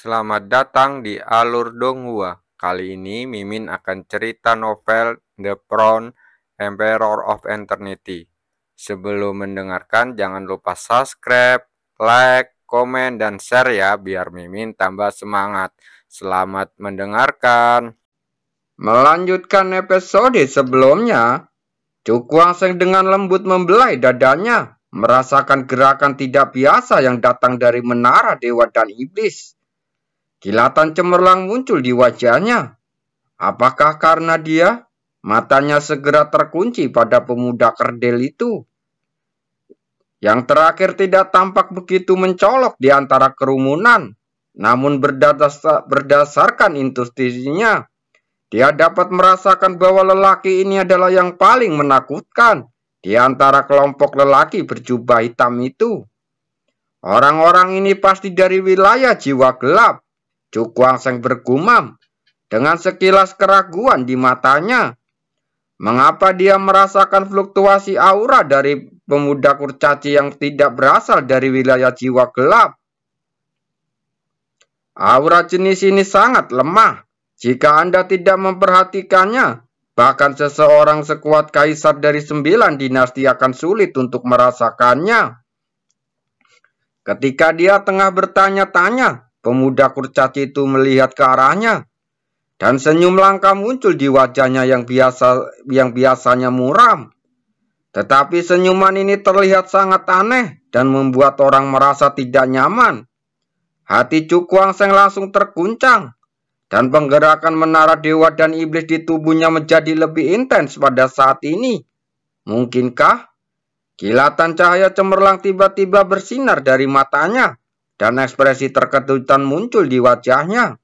Selamat datang di Alur Donghua. Kali ini Mimin akan cerita novel The Crown, Emperor of Eternity. Sebelum mendengarkan, jangan lupa subscribe, like, komen, dan share ya, biar Mimin tambah semangat. Selamat mendengarkan. Melanjutkan episode sebelumnya, Cukwang dengan lembut membelai dadanya, merasakan gerakan tidak biasa yang datang dari menara dewa dan iblis. Kilatan cemerlang muncul di wajahnya. Apakah karena dia? Matanya segera terkunci pada pemuda kerdil itu. Yang terakhir tidak tampak begitu mencolok di antara kerumunan. Namun berdasarkan intuisinya, dia dapat merasakan bahwa lelaki ini adalah yang paling menakutkan di antara kelompok lelaki berjubah hitam itu. Orang-orang ini pasti dari wilayah jiwa gelap. Cukwang bergumam dengan sekilas keraguan di matanya. Mengapa dia merasakan fluktuasi aura dari pemuda kurcaci yang tidak berasal dari wilayah jiwa gelap? Aura jenis ini sangat lemah. Jika Anda tidak memperhatikannya, bahkan seseorang sekuat kaisar dari 9 dinasti akan sulit untuk merasakannya. Ketika dia tengah bertanya-tanya, pemuda kurcaci itu melihat ke arahnya, dan senyum langka muncul di wajahnya yang biasanya muram. Tetapi senyuman ini terlihat sangat aneh dan membuat orang merasa tidak nyaman. Hati Cukwang langsung terguncang, dan penggerakan menara dewa dan iblis di tubuhnya menjadi lebih intens pada saat ini. Mungkinkah? Kilatan cahaya cemerlang tiba-tiba bersinar dari matanya, dan ekspresi terkejutan muncul di wajahnya.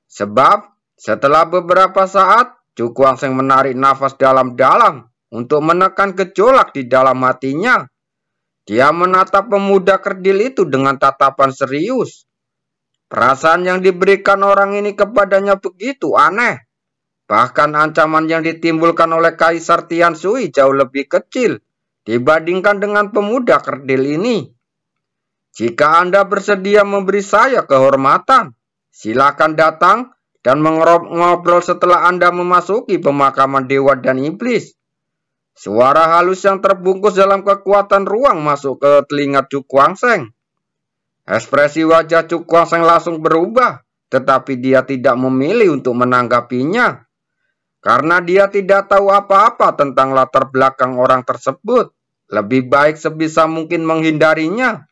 Sebab setelah beberapa saat, Cukwang menarik nafas dalam-dalam untuk menekan gejolak di dalam hatinya. Dia menatap pemuda kerdil itu dengan tatapan serius. Perasaan yang diberikan orang ini kepadanya begitu aneh. Bahkan ancaman yang ditimbulkan oleh Kaisar Tianshui jauh lebih kecil dibandingkan dengan pemuda kerdil ini. Jika Anda bersedia memberi saya kehormatan, silakan datang dan mengobrol setelah Anda memasuki pemakaman dewa dan iblis. Suara halus yang terbungkus dalam kekuatan ruang masuk ke telinga Cukwang. Ekspresi wajah Cukwang langsung berubah, tetapi dia tidak memilih untuk menanggapinya. Karena dia tidak tahu apa-apa tentang latar belakang orang tersebut, lebih baik sebisa mungkin menghindarinya.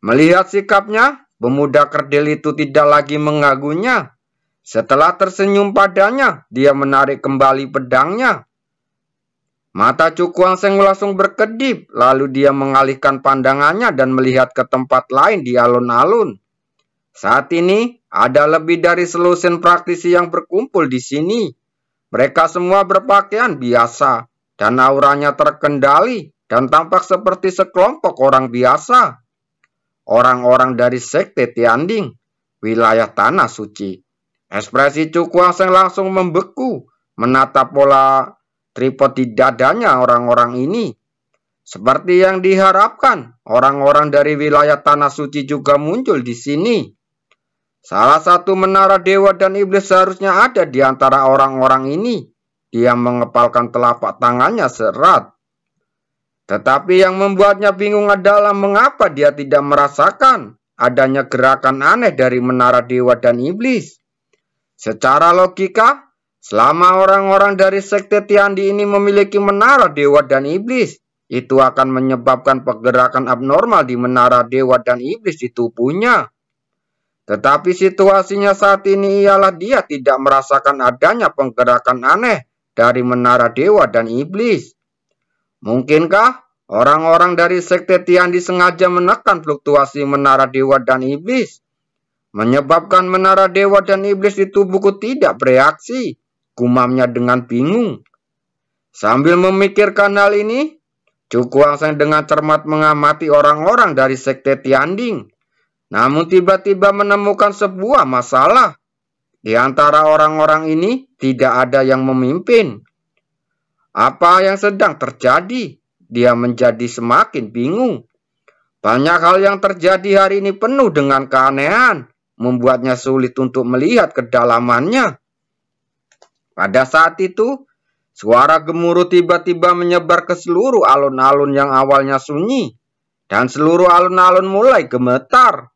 Melihat sikapnya, pemuda kerdil itu tidak lagi mengagunya. Setelah tersenyum padanya, dia menarik kembali pedangnya. Mata Cukwang langsung berkedip, lalu dia mengalihkan pandangannya dan melihat ke tempat lain di alun-alun. Saat ini, ada lebih dari selusin praktisi yang berkumpul di sini. Mereka semua berpakaian biasa, dan auranya terkendali, dan tampak seperti sekelompok orang biasa. Orang-orang dari sekte Tianding, wilayah tanah suci. Ekspresi Cukwang langsung membeku, menatap pola tripod di dadanya orang-orang ini. Seperti yang diharapkan, orang-orang dari wilayah tanah suci juga muncul di sini. Salah satu menara dewa dan iblis seharusnya ada di antara orang-orang ini. Dia mengepalkan telapak tangannya serat. Tetapi yang membuatnya bingung adalah mengapa dia tidak merasakan adanya gerakan aneh dari menara dewa dan iblis. Secara logika, selama orang-orang dari sekte Tiandi ini memiliki menara dewa dan iblis, itu akan menyebabkan pergerakan abnormal di menara dewa dan iblis di tubuhnya. Tetapi situasinya saat ini ialah dia tidak merasakan adanya penggerakan aneh dari menara dewa dan iblis. Mungkinkah orang-orang dari sekte Tiandi sengaja menekan fluktuasi menara dewa dan iblis, menyebabkan menara dewa dan iblis di tubuhku tidak bereaksi? Gumamnya dengan bingung. Sambil memikirkan hal ini, Cukwang dengan cermat mengamati orang-orang dari sekte Tianding. Namun tiba-tiba menemukan sebuah masalah. Di antara orang-orang ini tidak ada yang memimpin. Apa yang sedang terjadi? Dia menjadi semakin bingung. Banyak hal yang terjadi hari ini penuh dengan keanehan. membuatnya sulit untuk melihat kedalamannya. Pada saat itu, suara gemuruh tiba-tiba menyebar ke seluruh alun-alun yang awalnya sunyi, dan seluruh alun-alun mulai gemetar.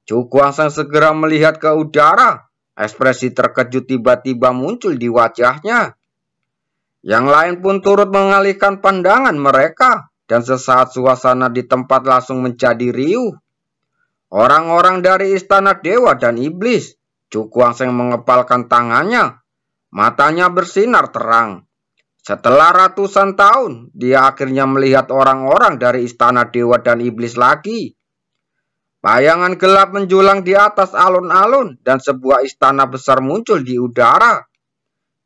Cukuangseng segera melihat ke udara. Ekspresi terkejut tiba-tiba muncul di wajahnya. Yang lain pun turut mengalihkan pandangan mereka, dan sesaat suasana di tempat langsung menjadi riuh. Orang-orang dari istana dewa dan iblis. Cukuangseng mengepalkan tangannya. Matanya bersinar terang. Setelah ratusan tahun, dia akhirnya melihat orang-orang dari istana dewa dan iblis lagi. Bayangan gelap menjulang di atas alun-alun dan sebuah istana besar muncul di udara.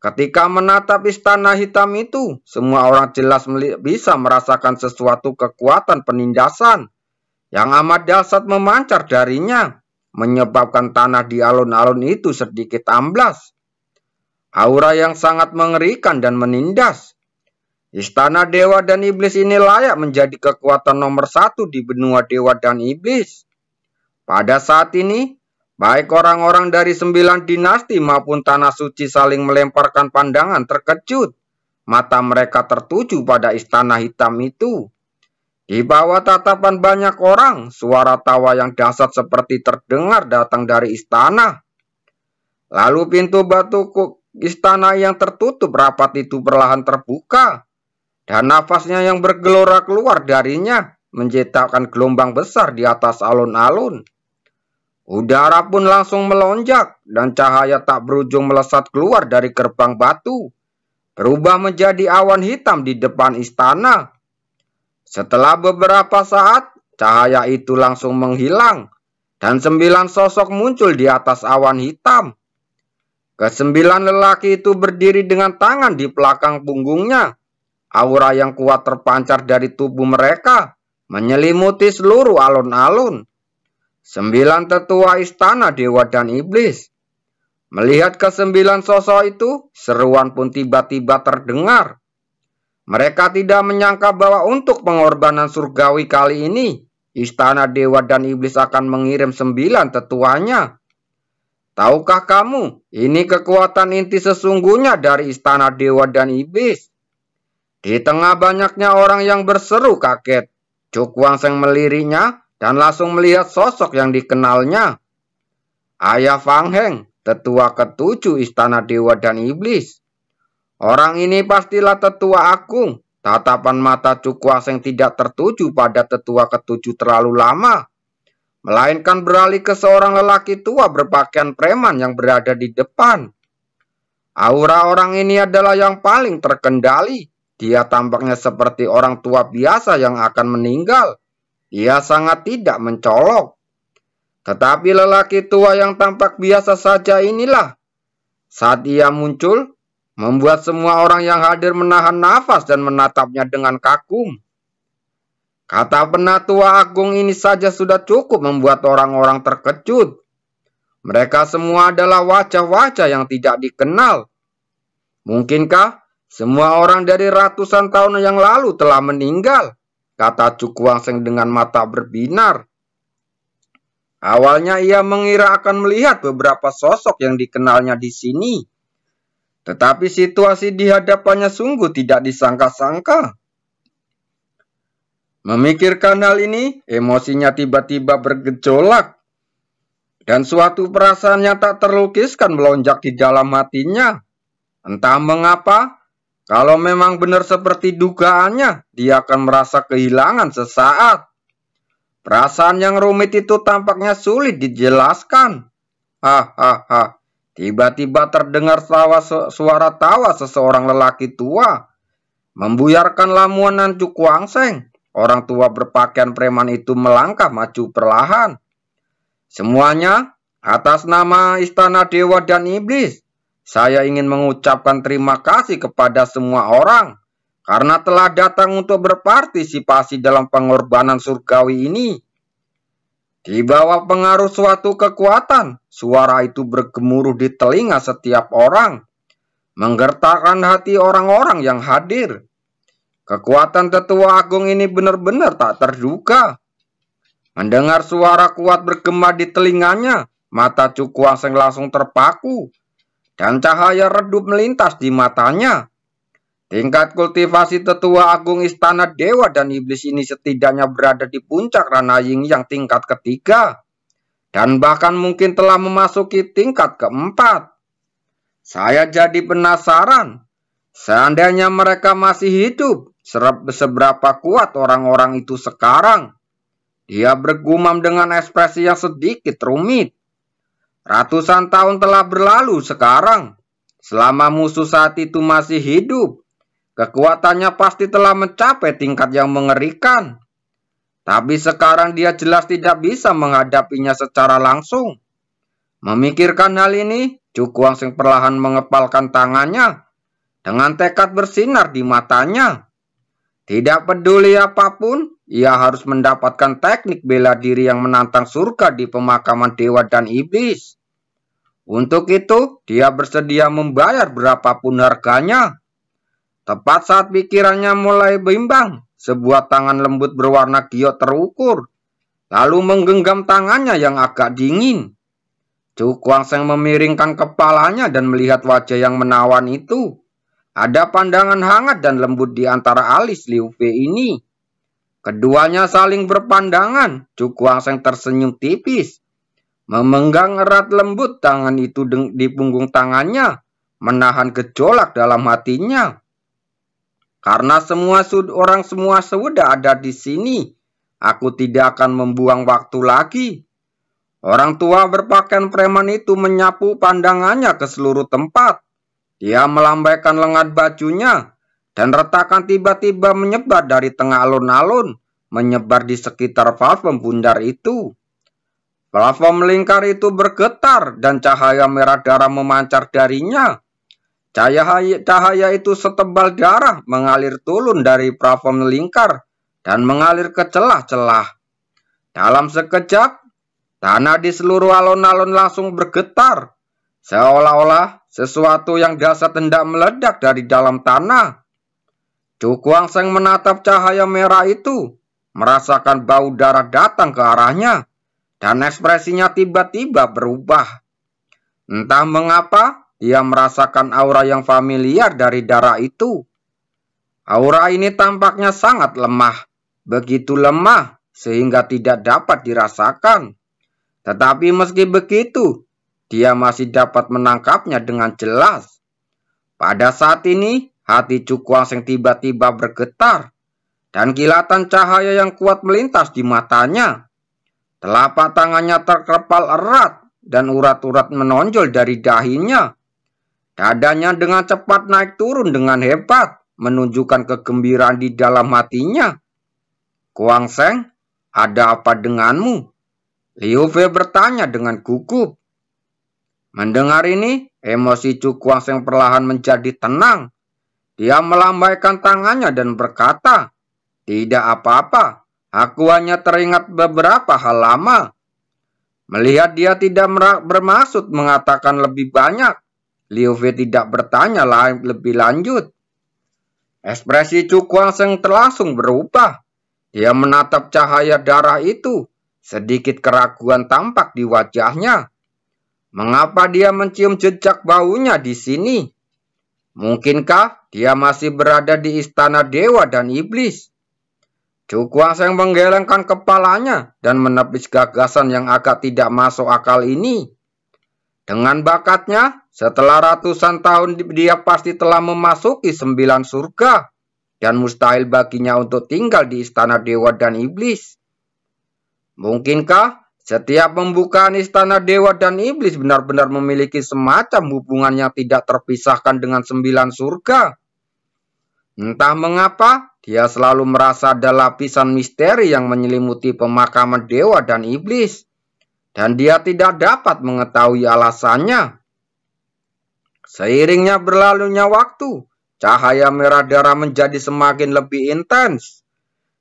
Ketika menatap istana hitam itu, semua orang jelas bisa merasakan sesuatu kekuatan penindasan yang amat dahsyat memancar darinya, menyebabkan tanah di alun-alun itu sedikit amblas. Aura yang sangat mengerikan dan menindas. Istana dewa dan iblis ini layak menjadi kekuatan nomor 1 di benua dewa dan iblis. Pada saat ini, baik orang-orang dari 9 dinasti maupun tanah suci saling melemparkan pandangan terkejut. Mata mereka tertuju pada istana hitam itu. Di bawah tatapan banyak orang, suara tawa yang dahsyat seperti terdengar datang dari istana. Lalu pintu batu istana yang tertutup rapat itu perlahan terbuka, dan nafasnya yang bergelora keluar darinya, menciptakan gelombang besar di atas alun-alun. Udara pun langsung melonjak, dan cahaya tak berujung melesat keluar dari gerbang batu, berubah menjadi awan hitam di depan istana. Setelah beberapa saat, cahaya itu langsung menghilang, dan 9 sosok muncul di atas awan hitam. Ke-9 lelaki itu berdiri dengan tangan di belakang punggungnya. Aura yang kuat terpancar dari tubuh mereka, menyelimuti seluruh alun-alun. 9 tetua istana dewa dan iblis. Melihat ke-9 sosok itu, seruan pun tiba-tiba terdengar. Mereka tidak menyangka bahwa untuk pengorbanan surgawi kali ini, istana dewa dan iblis akan mengirim 9 tetuanya. Tahukah kamu, ini kekuatan inti sesungguhnya dari istana dewa dan iblis. Di tengah banyaknya orang yang berseru kaget, Cukuangseng meliriknya dan langsung melihat sosok yang dikenalnya. Ayah Fang Heng, tetua ke-7 istana dewa dan iblis. Orang ini pastilah tetua agung. Tatapan mata Cukuangseng tidak tertuju pada tetua ke-7 terlalu lama, melainkan beralih ke seorang lelaki tua berpakaian preman yang berada di depan. Aura orang ini adalah yang paling terkendali. Dia tampaknya seperti orang tua biasa yang akan meninggal. Ia sangat tidak mencolok. Tetapi lelaki tua yang tampak biasa saja inilah, saat ia muncul, membuat semua orang yang hadir menahan nafas dan menatapnya dengan kagum. Kata penatua agung ini saja sudah cukup membuat orang-orang terkejut. Mereka semua adalah wajah-wajah yang tidak dikenal. Mungkinkah semua orang dari ratusan tahun yang lalu telah meninggal? Kata Cukuangseng dengan mata berbinar. Awalnya ia mengira akan melihat beberapa sosok yang dikenalnya di sini. Tetapi situasi di hadapannya sungguh tidak disangka-sangka. Memikirkan hal ini, emosinya tiba-tiba bergejolak. Dan suatu perasaan yang tak terlukiskan melonjak di dalam hatinya. Entah mengapa, kalau memang benar seperti dugaannya, dia akan merasa kehilangan sesaat. Perasaan yang rumit itu tampaknya sulit dijelaskan. Hahaha. Tiba-tiba terdengar suara tawa seseorang lelaki tua, membuyarkan lamunan Cukuangseng. Orang tua berpakaian preman itu melangkah maju perlahan. Semuanya, atas nama istana dewa dan iblis, saya ingin mengucapkan terima kasih kepada semua orang karena telah datang untuk berpartisipasi dalam pengorbanan surgawi ini. Di bawah pengaruh suatu kekuatan, suara itu bergemuruh di telinga setiap orang, menggetarkan hati orang-orang yang hadir. Kekuatan tetua agung ini benar-benar tak terduga. Mendengar suara kuat bergema di telinganya, mata Cukuang Seng langsung terpaku, dan cahaya redup melintas di matanya. Tingkat kultivasi tetua agung istana dewa dan iblis ini setidaknya berada di puncak ranah yin yang tingkat ketiga, dan bahkan mungkin telah memasuki tingkat keempat. Saya jadi penasaran, seandainya mereka masih hidup, seberapa kuat orang-orang itu sekarang? Dia bergumam dengan ekspresi yang sedikit rumit. Ratusan tahun telah berlalu sekarang. Selama musuh saat itu masih hidup, kekuatannya pasti telah mencapai tingkat yang mengerikan. Tapi sekarang dia jelas tidak bisa menghadapinya secara langsung. Memikirkan hal ini, Cukuang Seng perlahan mengepalkan tangannya dengan tekad bersinar di matanya. Tidak peduli apapun, ia harus mendapatkan teknik bela diri yang menantang surga di pemakaman dewa dan iblis. Untuk itu, dia bersedia membayar berapapun harganya. Tepat saat pikirannya mulai bimbang, sebuah tangan lembut berwarna giok terukur, lalu menggenggam tangannya yang agak dingin. Cukuang Seng memiringkan kepalanya dan melihat wajah yang menawan itu. Ada pandangan hangat dan lembut di antara alis Liu Fei ini. Keduanya saling berpandangan. Cukuang Seng tersenyum tipis, memegang erat lembut tangan itu di punggung tangannya, menahan gejolak dalam hatinya. Karena semua sudah ada di sini, aku tidak akan membuang waktu lagi. Orang tua berpakaian preman itu menyapu pandangannya ke seluruh tempat. Dia melambaikan lengan bajunya, dan retakan tiba-tiba menyebar dari tengah alun-alun, menyebar di sekitar platform bundar itu. Platform melingkar itu bergetar, dan cahaya merah darah memancar darinya. Cahaya itu setebal darah mengalir turun dari platform melingkar dan mengalir ke celah-celah. Dalam sekejap, tanah di seluruh alun-alun langsung bergetar, seolah-olah sesuatu yang dahsyat hendak meledak dari dalam tanah. Cukuang Seng menatap cahaya merah itu, merasakan bau darah datang ke arahnya, dan ekspresinya tiba-tiba berubah. Entah mengapa, dia merasakan aura yang familiar dari darah itu. Aura ini tampaknya sangat lemah, begitu lemah sehingga tidak dapat dirasakan. Tetapi meski begitu, dia masih dapat menangkapnya dengan jelas. Pada saat ini, hati Cukuang Seng tiba-tiba bergetar, dan kilatan cahaya yang kuat melintas di matanya. Telapak tangannya terkepal erat, dan urat-urat menonjol dari dahinya. Dadanya dengan cepat naik turun dengan hebat, menunjukkan kegembiraan di dalam hatinya. Kuang Seng, ada apa denganmu? Liu Fei bertanya dengan gugup. Mendengar ini, emosi Cukuang Seng perlahan menjadi tenang. Dia melambaikan tangannya dan berkata, "Tidak apa-apa, aku hanya teringat beberapa hal lama." Melihat dia tidak bermaksud mengatakan lebih banyak, Liu Fei tidak bertanya lebih lanjut. Ekspresi Cukuang Seng langsung berubah. Dia menatap cahaya darah itu. Sedikit keraguan tampak di wajahnya. Mengapa dia mencium jejak baunya di sini? Mungkinkah dia masih berada di istana dewa dan iblis? Cukuang Seng menggelengkan kepalanya dan menepis gagasan yang agak tidak masuk akal ini. Dengan bakatnya, setelah ratusan tahun dia pasti telah memasuki 9 surga, dan mustahil baginya untuk tinggal di istana dewa dan iblis. Mungkinkah setiap pembukaan istana dewa dan iblis benar-benar memiliki semacam hubungan yang tidak terpisahkan dengan 9 surga? Entah mengapa, dia selalu merasa ada lapisan misteri yang menyelimuti pemakaman dewa dan iblis, dan dia tidak dapat mengetahui alasannya. Seiringnya berlalunya waktu, cahaya merah darah menjadi semakin lebih intens.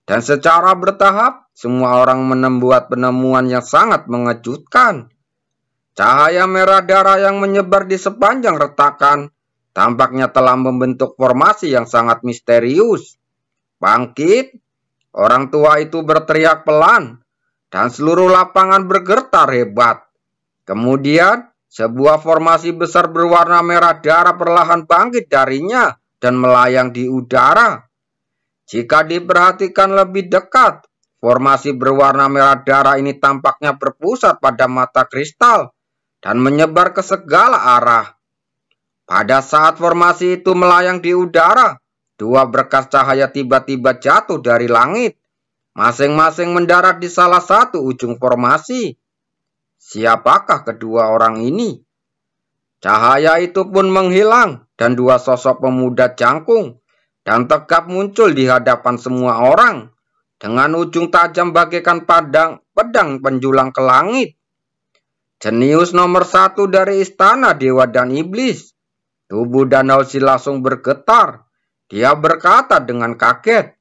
Dan secara bertahap, semua orang membuat penemuan yang sangat mengejutkan. Cahaya merah darah yang menyebar di sepanjang retakan tampaknya telah membentuk formasi yang sangat misterius. Bangkit! Orang tua itu berteriak pelan, dan seluruh lapangan bergetar hebat. Kemudian, sebuah formasi besar berwarna merah darah perlahan bangkit darinya dan melayang di udara. Jika diperhatikan lebih dekat, formasi berwarna merah darah ini tampaknya berpusat pada mata kristal dan menyebar ke segala arah. Pada saat formasi itu melayang di udara, dua berkas cahaya tiba-tiba jatuh dari langit, masing-masing mendarat di salah satu ujung formasi. Siapakah kedua orang ini? Cahaya itu pun menghilang dan dua sosok pemuda jangkung dan tegap muncul di hadapan semua orang dengan ujung tajam bagaikan pedang penjulang ke langit. Jenius nomor 1 dari istana dewa dan iblis. Tubuh Danausi langsung bergetar. Dia berkata dengan kaget.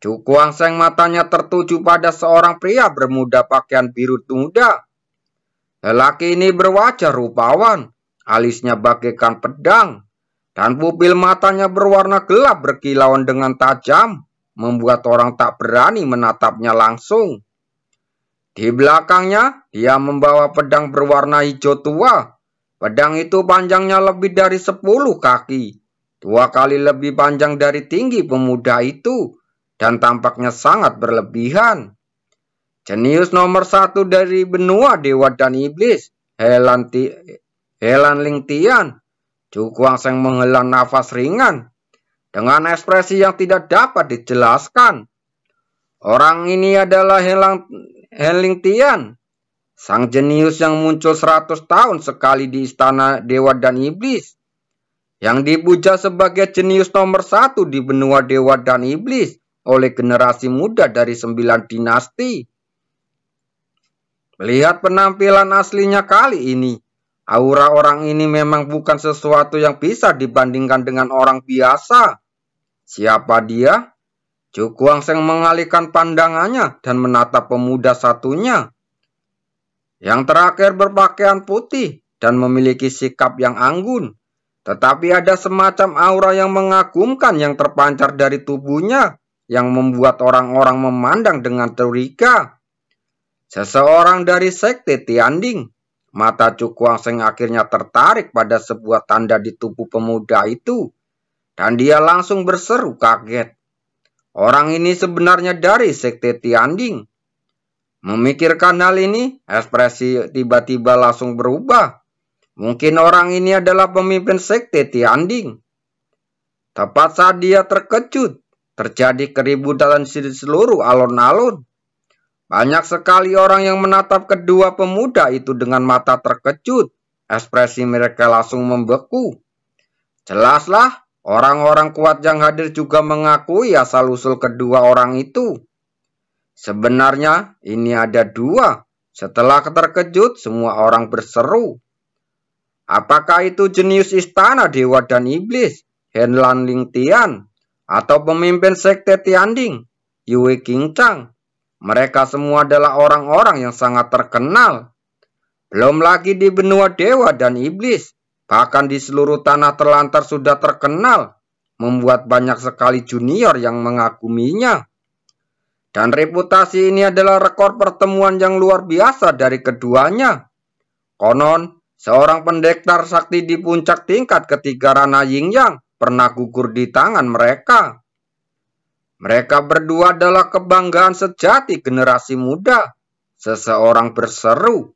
Cukuang Seng matanya tertuju pada seorang pria bermuda pakaian biru muda. Lelaki ini berwajah rupawan, alisnya bagaikan pedang, dan pupil matanya berwarna gelap berkilauan dengan tajam, membuat orang tak berani menatapnya langsung. Di belakangnya, dia membawa pedang berwarna hijau tua. Pedang itu panjangnya lebih dari 10 kaki, 2 kali lebih panjang dari tinggi pemuda itu, dan tampaknya sangat berlebihan. Jenius nomor 1 dari benua dewa dan iblis, Helan Lingtian. Cukuang Seng menghela nafas ringan dengan ekspresi yang tidak dapat dijelaskan. Orang ini adalah Helan Lingtian, sang jenius yang muncul 100 tahun sekali di istana dewa dan iblis, yang dipuja sebagai jenius nomor 1 di benua dewa dan iblis oleh generasi muda dari 9 dinasti. Melihat penampilan aslinya kali ini, aura orang ini memang bukan sesuatu yang bisa dibandingkan dengan orang biasa. Siapa dia? Cukuang Seng mengalihkan pandangannya dan menatap pemuda satunya. Yang terakhir berpakaian putih dan memiliki sikap yang anggun. Tetapi ada semacam aura yang mengagumkan yang terpancar dari tubuhnya, yang membuat orang-orang memandang dengan curiga. Seseorang dari sekte Tianding. Mata Cukuang Seng akhirnya tertarik pada sebuah tanda di tubuh pemuda itu, dan dia langsung berseru kaget. Orang ini sebenarnya dari sekte Tianding. Memikirkan hal ini, ekspresi tiba-tiba langsung berubah. Mungkin orang ini adalah pemimpin sekte Tianding. Tepat saat dia terkejut, terjadi keributan di seluruh alun-alun. Banyak sekali orang yang menatap kedua pemuda itu dengan mata terkejut. Ekspresi mereka langsung membeku. Jelaslah, orang-orang kuat yang hadir juga mengakui asal-usul kedua orang itu. Sebenarnya ini ada dua. Setelah terkejut, semua orang berseru. Apakah itu jenius istana dewa dan iblis, Helan Lingtian, atau pemimpin sekte Tianding, Yue Qingchang? Mereka semua adalah orang-orang yang sangat terkenal. Belum lagi di benua dewa dan iblis, bahkan di seluruh tanah terlantar sudah terkenal, membuat banyak sekali junior yang mengaguminya. Dan reputasi ini adalah rekor pertemuan yang luar biasa dari keduanya. Konon, seorang pendekar sakti di puncak tingkat ketiga Rana Yingyang pernah gugur di tangan mereka. Mereka berdua adalah kebanggaan sejati generasi muda. Seseorang berseru.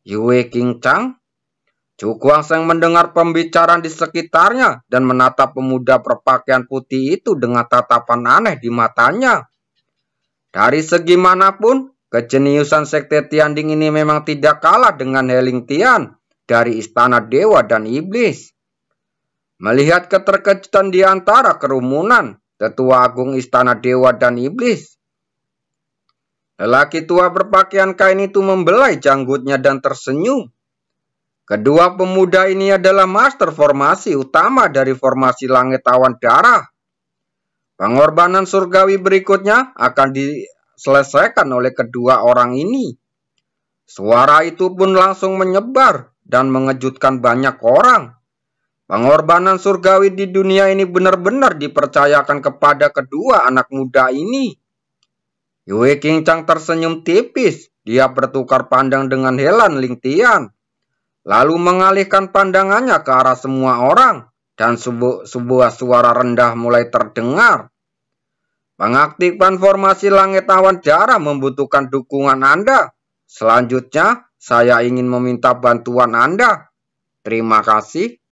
Yue Qingchang? Cukuang Seng mendengar pembicaraan di sekitarnya dan menatap pemuda berpakaian putih itu dengan tatapan aneh di matanya. Dari segi manapun, kejeniusan sekte Tianding ini memang tidak kalah dengan Helingtian dari istana dewa dan iblis. Melihat keterkejutan di antara kerumunan, Ketua Agung Istana Dewa dan Iblis, lelaki tua berpakaian kain itu membelai janggutnya dan tersenyum. Kedua pemuda ini adalah master formasi utama dari formasi langit awan darah. Pengorbanan surgawi berikutnya akan diselesaikan oleh kedua orang ini. Suara itu pun langsung menyebar dan mengejutkan banyak orang. Pengorbanan surgawi di dunia ini benar-benar dipercayakan kepada kedua anak muda ini. Yue Qingchang tersenyum tipis Dia bertukar pandang dengan Helan Lingtian, lalu mengalihkan pandangannya ke arah semua orang, dan sebuah suara rendah mulai terdengar. Pengaktifan formasi langit awan darah membutuhkan dukungan Anda. Selanjutnya, saya ingin meminta bantuan Anda. Terima kasih.